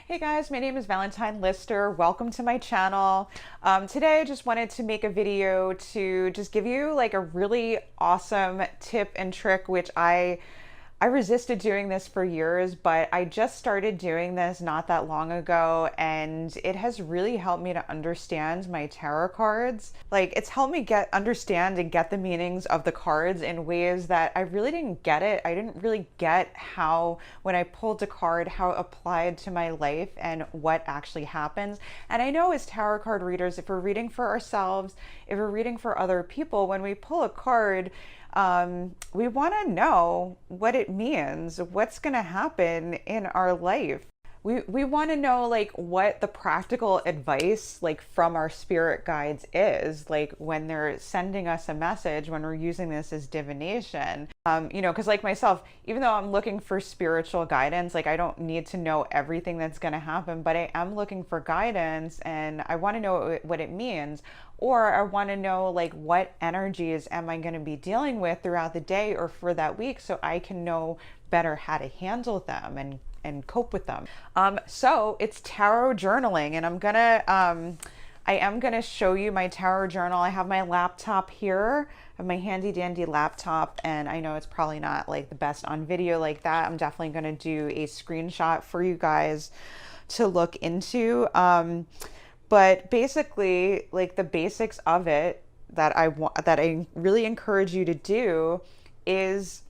Hey guys, my name is Valentine Lister. Welcome to my channel. Today I just wanted to make a video to just give you like a really awesome tip and trick, which I resisted doing this for years, but I just started doing this not that long ago, and it has really helped me to understand my tarot cards. Like, it's helped me understand and get the meanings of the cards in ways that I really didn't get it. I didn't really get how, when I pulled a card, how it applied to my life and what actually happens. And I know as tarot card readers, if we're reading for ourselves, if we're reading for other people, when we pull a card, we want to know what it means, what's going to happen in our life. We want to know like what the practical advice like from our spirit guides is, like when they're sending us a message, when we're using this as divination. Because like myself, even though I'm looking for spiritual guidance, like I don't need to know everything that's going to happen, but I am looking for guidance and I want to know what it means. Or I want to know like what energies am I going to be dealing with throughout the day or for that week, so I can know better how to handle them and cope with them. So it's tarot journaling, and I am gonna show you my tarot journal. I have my laptop here. I have my handy dandy laptop, and I know it's probably not like the best on video like that. I'm definitely gonna do a screenshot for you guys to look into. But basically, like the basics of it that I really encourage you to do is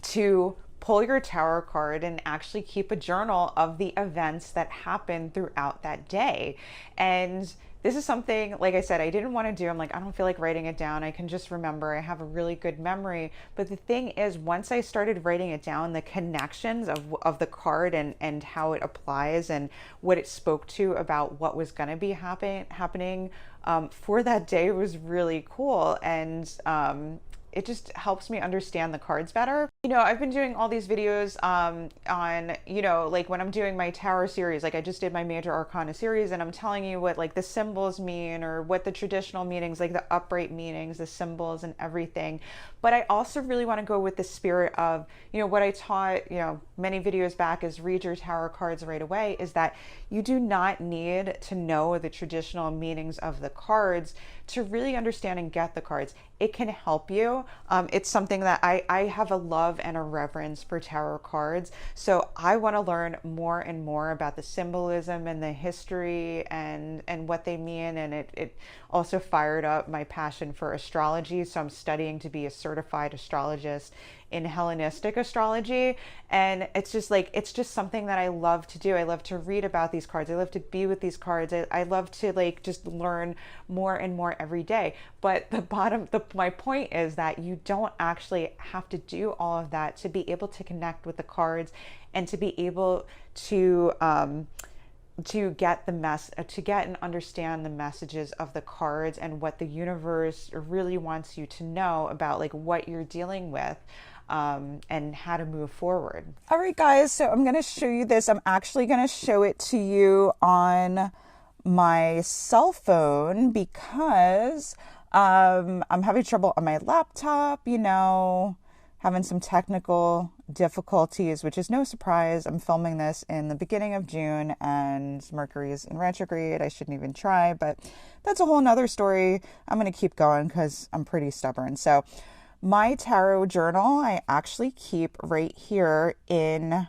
to pull your tarot card and actually keep a journal of the events that happen throughout that day. And this is something, like I said, I didn't want to do. I'm like, I don't feel like writing it down. I can just remember. I have a really good memory. But the thing is, once I started writing it down, the connections of the card and how it applies and what it spoke to about what was going to be happening for that day was really cool. And it just helps me understand the cards better. I've been doing all these videos on, like when I'm doing my tarot series, like I just did my major arcana series, and I'm telling you what like the symbols mean or what the traditional meanings, like the upright meanings, the symbols and everything. But I also really want to go with the spirit of, what I taught, many videos back is read your tarot cards right away, is that you do not need to know the traditional meanings of the cards to really understand and get the cards. It can help you. It's something that I have a love and a reverence for tarot cards. So I want to learn more and more about the symbolism and the history and what they mean. And it also fired up my passion for astrology. So I'm studying to be a certified astrologist in Hellenistic astrology. And it's just something that I love to do. I love to read about these cards. I love to be with these cards. I love to like just learn more and more every day. But my point is that you don't actually have to do all of that to be able to connect with the cards and to be able to get to get and understand the messages of the cards and what the universe really wants you to know about like what you're dealing with. And how to move forward. All right, guys, so I'm going to show you this. I'm actually going to show it to you on my cell phone because I'm having trouble on my laptop, having some technical difficulties, which is no surprise. I'm filming this in the beginning of June and Mercury is in retrograde. I shouldn't even try, but that's a whole nother story. I'm going to keep going because I'm pretty stubborn. So my tarot journal, I actually keep right here in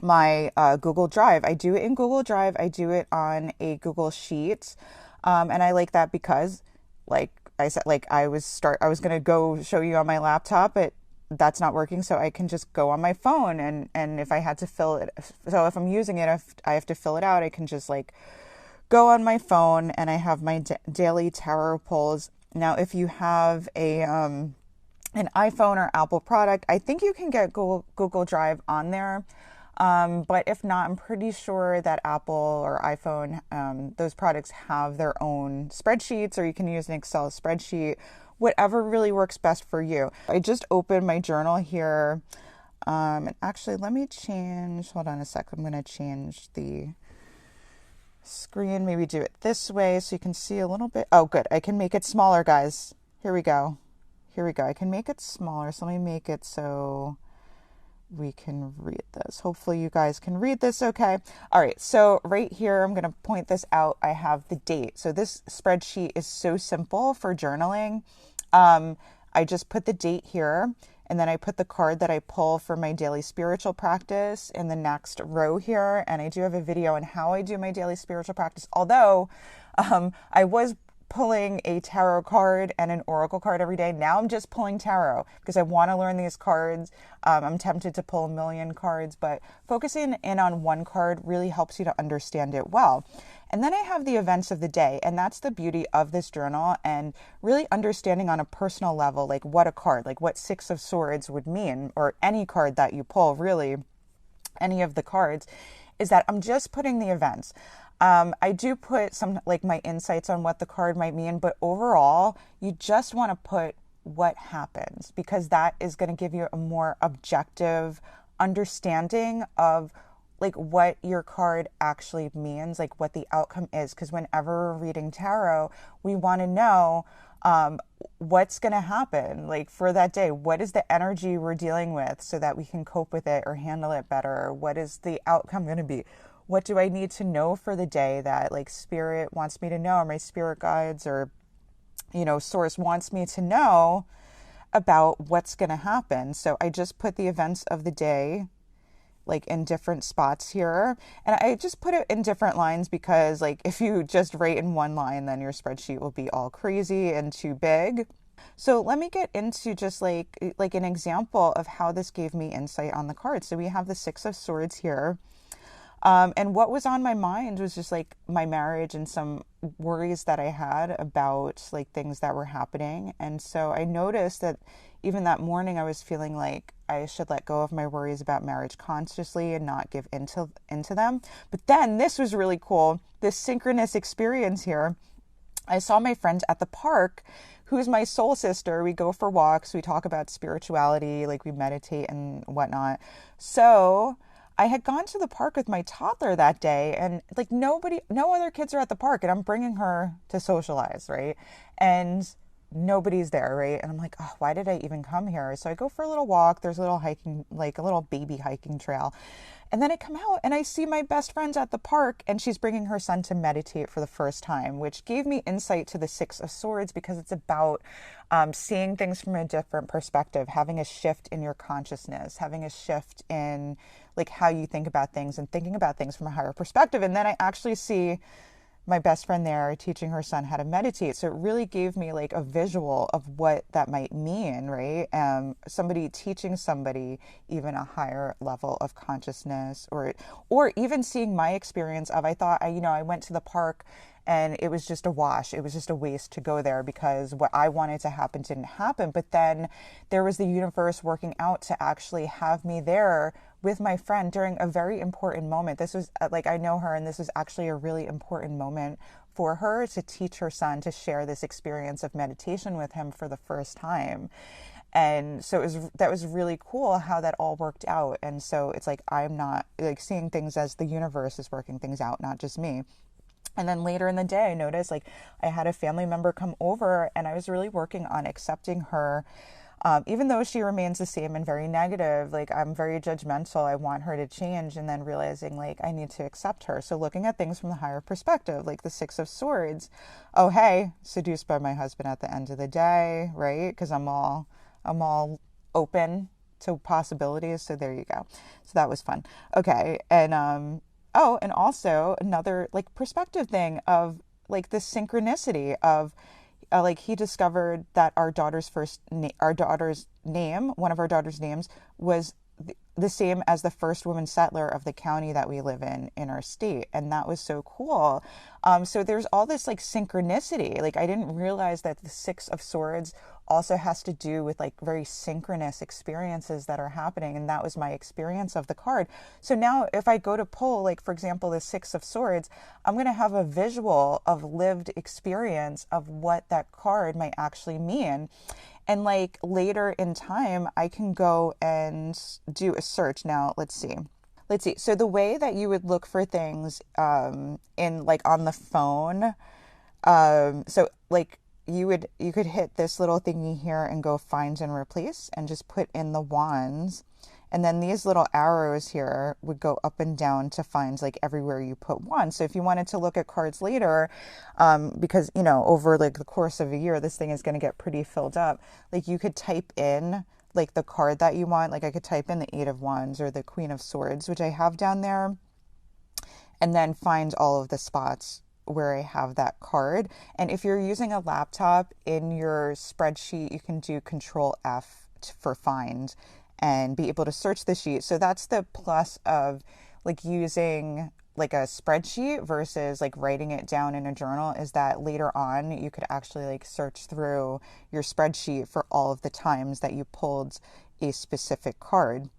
my Google Drive. I do it in Google Drive. I do it on a Google Sheet. And I like that because, like I said, like I was going to go show you on my laptop, but that's not working. So I can just go on my phone. And if I had to fill it, so if I'm using it, if I have to fill it out, I can just like go on my phone and I have my daily tarot pulls. Now, if you have an iPhone or Apple product, I think you can get Google Drive on there. But if not, I'm pretty sure that Apple or iPhone, those products have their own spreadsheets, or you can use an Excel spreadsheet, whatever really works best for you. I just opened my journal here. And actually, let me change, hold on a sec. I'm going to change the screen, maybe do it this way so you can see a little bit. Oh, good. I can make it smaller, guys. Here we go. I can make it smaller. So let me make it so we can read this. Hopefully you guys can read this okay. All right, so right here, I'm going to point this out. I have the date. So this spreadsheet is so simple for journaling. I just put the date here, and then I put the card that I pull for my daily spiritual practice in the next row here. And I do have a video on how I do my daily spiritual practice. Although I was pulling a tarot card and an oracle card every day. Now I'm just pulling tarot because I want to learn these cards. I'm tempted to pull a million cards, but focusing in on one card really helps you to understand it well. And then I have the events of the day, and that's the beauty of this journal, and really understanding on a personal level, like what a card, like what Six of Swords would mean, or any card that you pull, really, any of the cards, is that I'm just putting the events. I do put some like my insights on what the card might mean, but overall, you just want to put what happens, because that is going to give you a more objective understanding of like what your card actually means, like what the outcome is. Because whenever we're reading tarot, we want to know what's going to happen like for that day. What is the energy we're dealing with so that we can cope with it or handle it better? What is the outcome going to be? What do I need to know for the day that like spirit wants me to know, or my spirit guides, or, you know, source wants me to know about what's going to happen? So I just put the events of the day like in different spots here. And I just put it in different lines because like if you just write in one line, then your spreadsheet will be all crazy and too big. So let me get into just like an example of how this gave me insight on the card. So we have the Six of Swords here. And what was on my mind was just like my marriage and some worries that I had about like things that were happening. And so I noticed that even that morning I was feeling like I should let go of my worries about marriage consciously and not give into them. But then this was really cool. This synchronous experience here. I saw my friend at the park, who's my soul sister. We go for walks. We talk about spirituality, like we meditate and whatnot. So I had gone to the park with my toddler that day, and like no other kids are at the park, and I'm bringing her to socialize, right? And nobody's there, right? And I'm like, oh, why did I even come here? So I go for a little walk. There's a little hiking, like a little baby hiking trail. And then I come out and I see my best friend at the park, and she's bringing her son to meditate for the first time, which gave me insight to the Six of Swords, because it's about seeing things from a different perspective, having a shift in your consciousness, having a shift in like how you think about things and thinking about things from a higher perspective. And then I actually see my best friend there teaching her son how to meditate. So it really gave me like a visual of what that might mean, right? Somebody teaching somebody even a higher level of consciousness, or even seeing my experience of, I thought, I went to the park and it was just a wash. It was just a waste to go there because what I wanted to happen didn't happen. But then there was the universe working out to actually have me there with my friend during a very important moment. This was like, I know her, and this was actually a really important moment for her to teach her son to share this experience of meditation with him for the first time. And so that was really cool how that all worked out. And so it's like, I'm not like seeing things as the universe is working things out, not just me. And then later in the day, I noticed like I had a family member come over, and I was really working on accepting her. Even though she remains the same and very negative, like I'm very judgmental, I want her to change, and then realizing like I need to accept her. So looking at things from the higher perspective, like the Six of Swords. Oh, hey, seduced by my husband at the end of the day, right? Because I'm all open to possibilities. So there you go. So that was fun. Okay. And, and also another like perspective thing of like the synchronicity of, like he discovered that one of our daughter's names was the same as the first woman settler of the county that we live in our state. And that was so cool. So there's all this like synchronicity. Like I didn't realize that the Six of Swords also has to do with like very synchronous experiences that are happening. And that was my experience of the card. So now if I go to pull, like, for example, the Six of Swords, I'm going to have a visual of lived experience of what that card might actually mean. And like later in time, I can go and do a search. Now, let's see. So the way that you would look for things in like on the phone, so like you could hit this little thingy here and go find and replace and just put in the wands. And then these little arrows here would go up and down to find like everywhere you put one. So if you wanted to look at cards later, because, you know, over like the course of a year, this thing is going to get pretty filled up. Like you could type in like the card that you want. Like I could type in the Eight of Wands or the Queen of Swords, which I have down there, and then find all of the spots where I have that card. And if you're using a laptop in your spreadsheet, you can do Control F for find and be able to search the sheet. So that's the plus of like using like a spreadsheet versus like writing it down in a journal, is that later on you could actually like search through your spreadsheet for all of the times that you pulled a specific card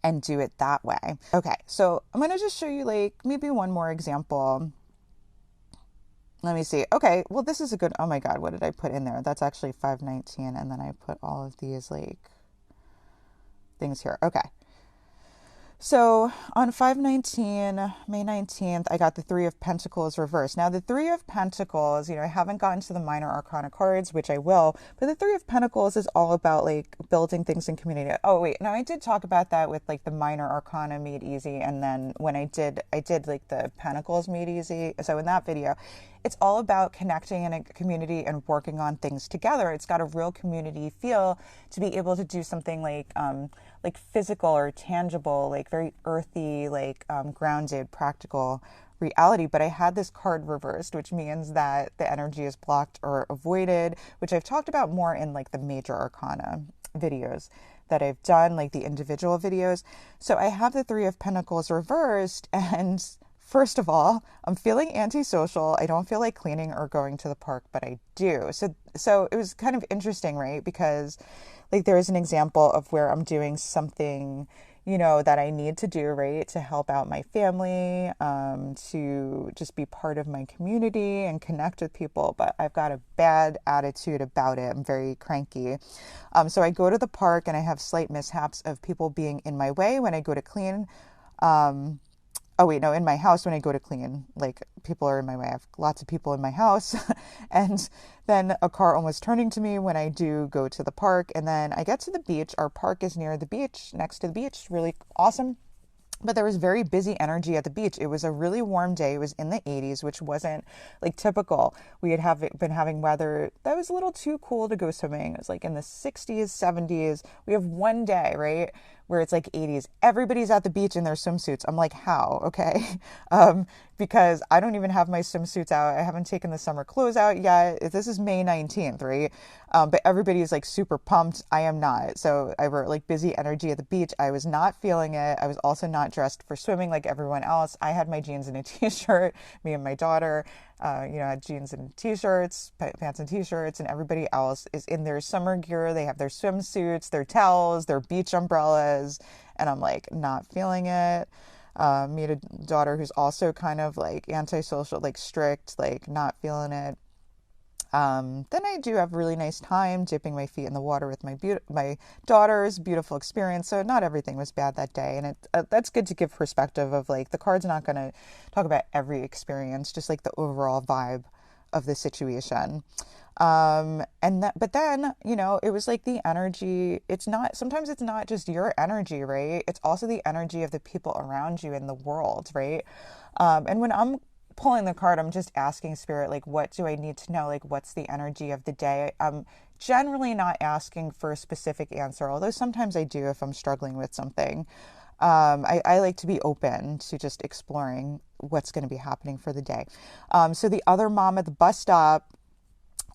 and do it that way. Okay, so I'm going to just show you like maybe one more example. Let me see. Okay, well, this is a good, oh my God, what did I put in there? That's actually 519, and then I put all of these like things here. Okay. So on 519, May 19th, I got the Three of Pentacles reversed. Now the Three of Pentacles, you know, I haven't gotten to the minor arcana cards, which I will, but the Three of Pentacles is all about like building things in community. Oh wait, now I did talk about that with like the minor arcana made easy. And then when I did like the Pentacles made easy. So in that video, it's all about connecting in a community and working on things together. It's got a real community feel to be able to do something like physical or tangible, like very earthy, like grounded, practical reality. But I had this card reversed, which means that the energy is blocked or avoided, which I've talked about more in like the major arcana videos that I've done, like the individual videos. So I have the Three of Pentacles reversed, and first of all, I'm feeling antisocial. I don't feel like cleaning or going to the park, but I do. So it was kind of interesting, right? Because like there is an example of where I'm doing something, you know, that I need to do, right, to help out my family, to just be part of my community and connect with people. But I've got a bad attitude about it. I'm very cranky. So I go to the park and I have slight mishaps of people being in my way when I go to clean. Oh wait, no, in my house when I go to clean, like people are in my way. I have lots of people in my house. And then a car almost turning to me when I do go to the park. And then I get to the beach. Our park is near the beach, next to the beach, really awesome. But there was very busy energy at the beach. It was a really warm day. It was in the 80s, which wasn't like typical. We had been having weather that was a little too cool to go swimming. It was like in the 60s, 70s. We have one day, right, where it's like 80s. Everybody's at the beach in their swimsuits. I'm like, how? Okay. Because I don't even have my swimsuits out. I haven't taken the summer clothes out yet. This is May 19th, right? But everybody's like super pumped. I am not. So I wrote like busy energy at the beach. I was not feeling it. I was also not dressed for swimming like everyone else. I had my jeans and a t-shirt, me and my daughter, had jeans and t-shirts, pants and t-shirts, and everybody else is in their summer gear. They have their swimsuits, their towels, their beach umbrellas, and I'm like not feeling it. Me and a daughter who's also kind of like antisocial, like strict, like not feeling it. Then I do have a really nice time dipping my feet in the water with my daughter's beautiful experience. So not everything was bad that day. And that's good to give perspective of like the card's not going to talk about every experience, just like the overall vibe of the situation. But then, it was like the energy, sometimes it's not just your energy, right? It's also the energy of the people around you in the world, right? And when I'm pulling the card, I'm just asking spirit, like, what do I need to know? Like, what's the energy of the day? I'm generally not asking for a specific answer, although sometimes I do if I'm struggling with something. I like to be open to just exploring what's going to be happening for the day. So the other mom at the bus stop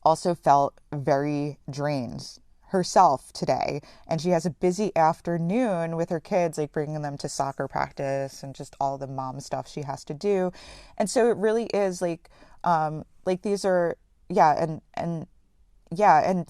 also felt very drained herself today, and she has a busy afternoon with her kids, like bringing them to soccer practice and just all the mom stuff she has to do. And so it really is like these are, and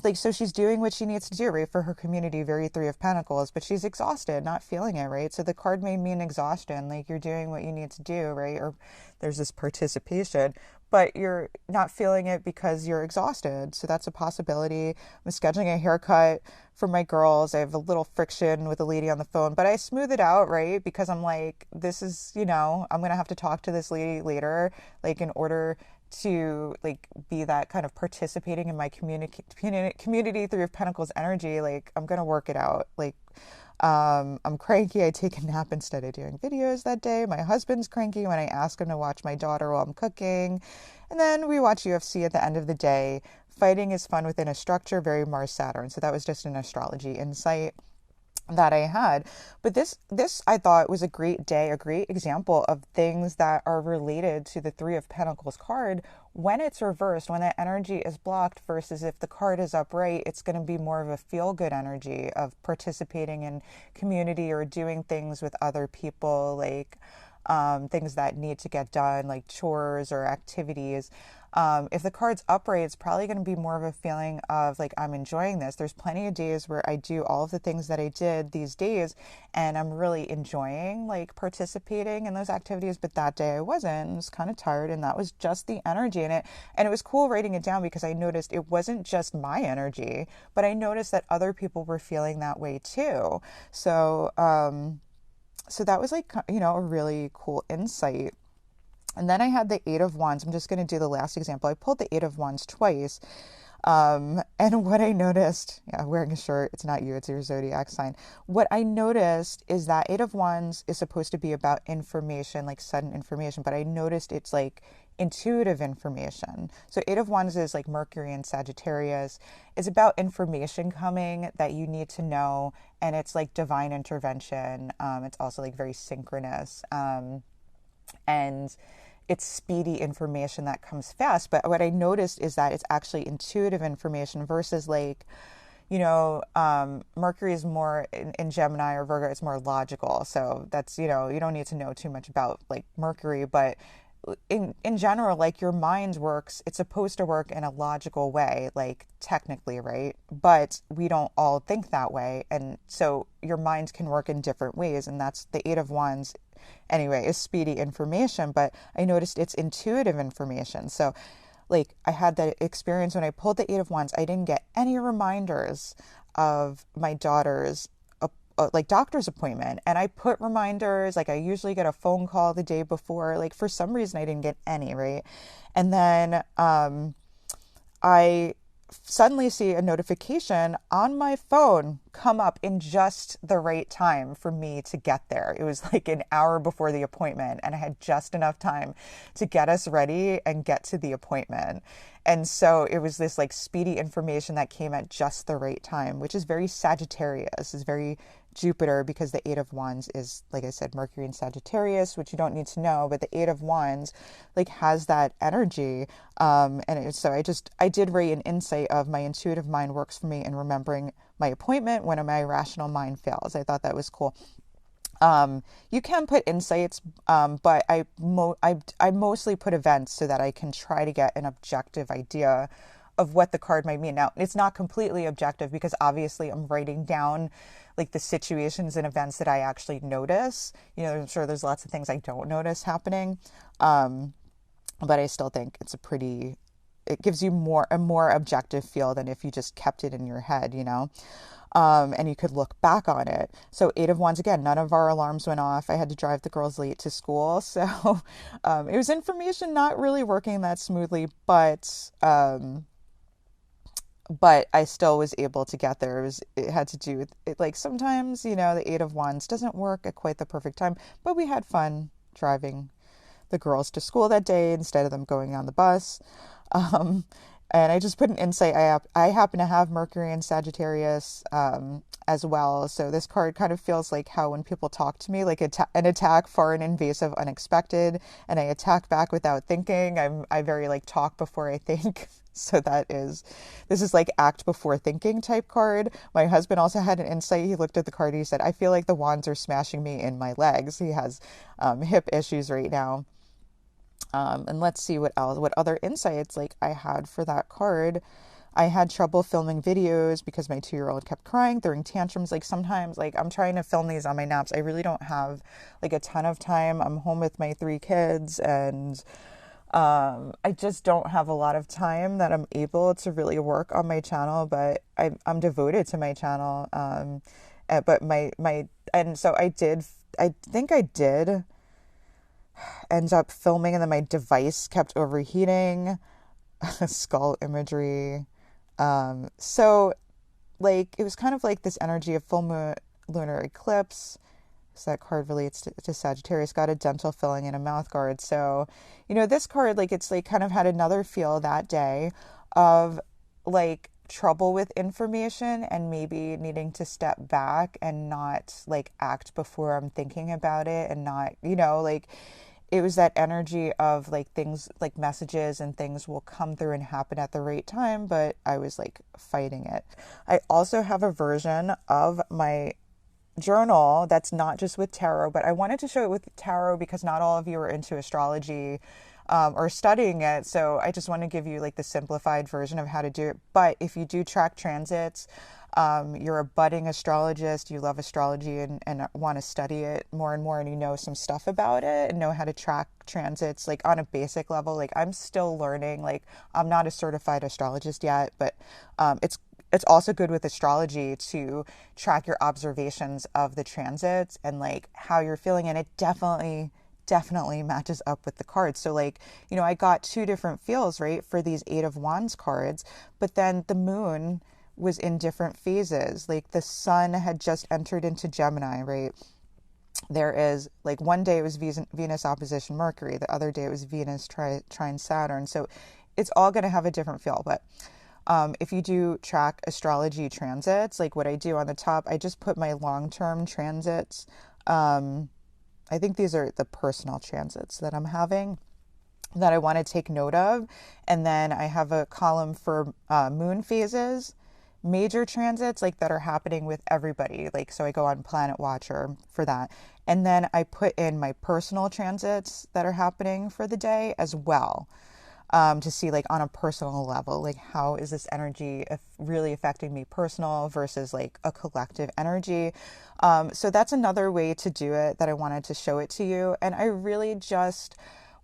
like, so she's doing what she needs to do, right, for her community, very Three of Pentacles, but she's exhausted, not feeling it, right? So the card may mean exhaustion, like you're doing what you need to do, right? Or there's this participation, but you're not feeling it because you're exhausted. So that's a possibility. I'm scheduling a haircut for my girls. I have a little friction with a lady on the phone, but I smooth it out, right? Because I'm like, this is, I'm going to have to talk to this lady later, like in order to like be that kind of participating in my community Three of Pentacles energy. Like I'm going to work it out. Like, I'm cranky. I take a nap instead of doing videos that day. My husband's cranky when I ask him to watch my daughter while I'm cooking. And then we watch UFC at the end of the day. Fighting is fun within a structure, very Mars Saturn. So that was just an astrology insight that I had. But this I thought was a great day, a great example of things that are related to the Three of Pentacles card when it's reversed, when that energy is blocked versus if the card is upright, it's going to be more of a feel-good energy of participating in community or doing things with other people, like things that need to get done, like chores or activities. If the card's upright, it's probably going to be more of a feeling of like, I'm enjoying this. There's plenty of days where I do all of the things that I did these days and I'm really enjoying like participating in those activities. But that day I wasn't. I was kind of tired, and that was just the energy in it. And it was cool writing it down because I noticed it wasn't just my energy, but I noticed that other people were feeling that way too. So that was like, a really cool insight. And then I had the Eight of Wands. I'm just going to do the last example. I pulled the Eight of Wands twice. And what I noticed, wearing a shirt, it's not you, it's your zodiac sign. What I noticed is that Eight of Wands is supposed to be about information, like sudden information, but I noticed it's like intuitive information. So Eight of Wands is like Mercury and Sagittarius. It's about information coming that you need to know, and it's like divine intervention. It's also like very synchronous. And it's speedy information that comes fast. But what I noticed is that it's actually intuitive information versus like, Mercury is more in Gemini or Virgo, it's more logical. So that's, you don't need to know too much about like Mercury, but in general, like your mind works, it's supposed to work in a logical way, like technically, right? But we don't all think that way. And so your mind can work in different ways. And that's the Eight of Wands anyway, is speedy information. But I noticed it's intuitive information. So like I had that experience when I pulled the Eight of Wands, I didn't get any reminders of my daughter's like doctor's appointment, and I put reminders, like I usually get a phone call the day before, like for some reason I didn't get any, right? And then I suddenly see a notification on my phone come up in just the right time for me to get there. It was like an hour before the appointment, and I had just enough time to get us ready and get to the appointment. And so it was this like speedy information that came at just the right time, which is very Sagittarius, is very Jupiter, because the Eight of Wands is, like I said, Mercury and Sagittarius, which you don't need to know, but the Eight of Wands like has that energy. So I did rate an insight of my intuitive mind works for me in remembering my appointment when my rational mind fails. I thought that was cool. You can put insights, but I mostly put events so that I can try to get an objective idea of what the card might mean. Now, it's not completely objective because obviously I'm writing down like the situations and events that I actually notice. I'm sure there's lots of things I don't notice happening. But I still think it gives you a more objective feel than if you just kept it in your head, and you could look back on it. So Eight of Wands, again, none of our alarms went off. I had to drive the girls late to school. So it was information not really working that smoothly, but I still was able to get there. It had to do with it. Like sometimes, the Eight of Wands doesn't work at quite the perfect time, but we had fun driving the girls to school that day instead of them going on the bus. And I just put an insight. I happen to have Mercury and Sagittarius as well. So this card kind of feels like how when people talk to me, like an attack, foreign, invasive, unexpected, and I attack back without thinking. I very like talk before I think. So this is like act before thinking type card. My husband also had an insight. He looked at the card and he said, I feel like the wands are smashing me in my legs. He has hip issues right now. And let's see what other insights like I had for that card. I had trouble filming videos because my 2-year-old kept crying, throwing tantrums. Like sometimes like I'm trying to film these on my naps. I really don't have like a ton of time. I'm home with my 3 kids, and I just don't have a lot of time that I'm able to really work on my channel, but I'm devoted to my channel. But and so I think I did end up filming, and then my device kept overheating. Skull imagery. So like it was kind of like this energy of full moon, lunar eclipse. So that card relates to Sagittarius. Got a dental filling and a mouth guard. So, this card, like, it's like kind of had another feel that day of like trouble with information and maybe needing to step back and not like act before I'm thinking about it, and not, like, it was that energy of like things like messages and things will come through and happen at the right time, but I was like fighting it. I also have a version of my journal that's not just with tarot, but I wanted to show it with tarot because not all of you are into astrology or studying it. So I just want to give you like the simplified version of how to do it. But if you do track transits, you're a budding astrologist, you love astrology and want to study it more and more, and you know some stuff about it and know how to track transits like on a basic level. Like, I'm still learning. Like, I'm not a certified astrologist yet, but it's also good with astrology to track your observations of the transits and like how you're feeling. And it definitely matches up with the cards. So like, I got two different feels, right, for these Eight of Wands cards, but then the moon was in different phases. Like, the sun had just entered into Gemini, right? There is like one day it was Venus opposition Mercury, the other day it was Venus trine Saturn. So it's all going to have a different feel. But if you do track astrology transits, like what I do on the top, I just put my long-term transits. I think these are the personal transits that I'm having that I want to take note of. And then I have a column for moon phases, major transits like that are happening with everybody. Like, so I go on Planet Watcher for that. And then I put in my personal transits that are happening for the day as well. To see like on a personal level, like how is this energy really affecting me personal versus like a collective energy. So that's another way to do it that I wanted to show it to you. And I really just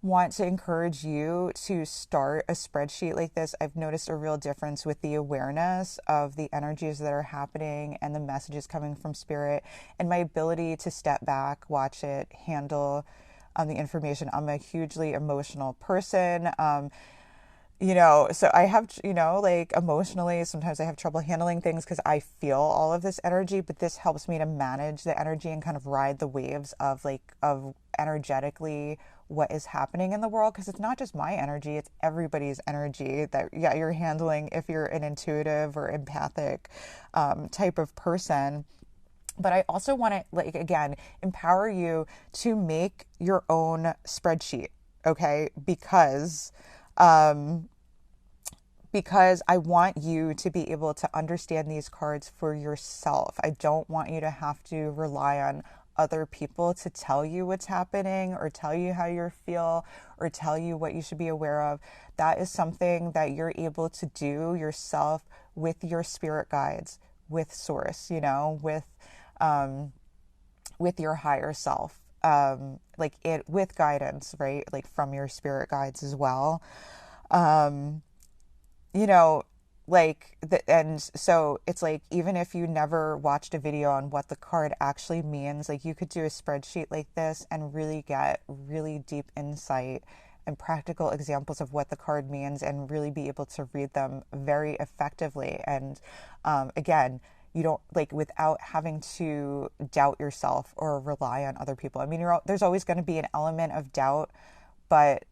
want to encourage you to start a spreadsheet like this. I've noticed a real difference with the awareness of the energies that are happening and the messages coming from spirit, and my ability to step back, watch it, handle the information. I'm a hugely emotional person. So I have, like emotionally, sometimes I have trouble handling things because I feel all of this energy, but this helps me to manage the energy and kind of ride the waves of energetically what is happening in the world. Because it's not just my energy, it's everybody's energy that, you're handling if you're an intuitive or empathic type of person. But I also want to, like, again, empower you to make your own spreadsheet, okay? Because I want you to be able to understand these cards for yourself. I don't want you to have to rely on other people to tell you what's happening or tell you how you feel or tell you what you should be aware of. That is something that you're able to do yourself with your spirit guides, with Source, with your higher self, with guidance, right? Like from your spirit guides as well. And so it's like, even if you never watched a video on what the card actually means, like you could do a spreadsheet like this and really get really deep insight and practical examples of what the card means and really be able to read them very effectively. And again, you don't without having to doubt yourself or rely on other people. I mean, there's always going to be an element of doubt, but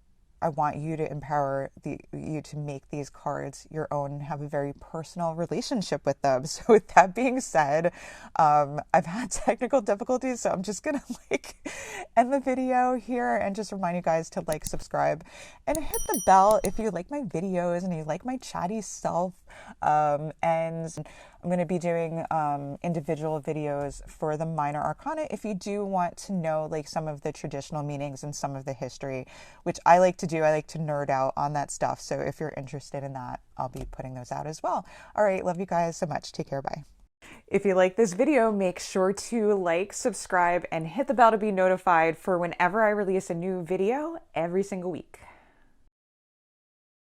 I want you to empower you to make these cards your own and have a very personal relationship with them. So with that being said, I've had technical difficulties, so I'm just going to end the video here and just remind you guys to subscribe and hit the bell if you like my videos and you like my chatty self. And I'm going to be doing individual videos for the minor arcana if you do want to know some of the traditional meanings and some of the history, which I like to do. I like to nerd out on that stuff. So if you're interested in that, I'll be putting those out as well. All right. Love you guys so much. Take care. Bye. If you like this video, make sure to subscribe, and hit the bell to be notified for whenever I release a new video every single week.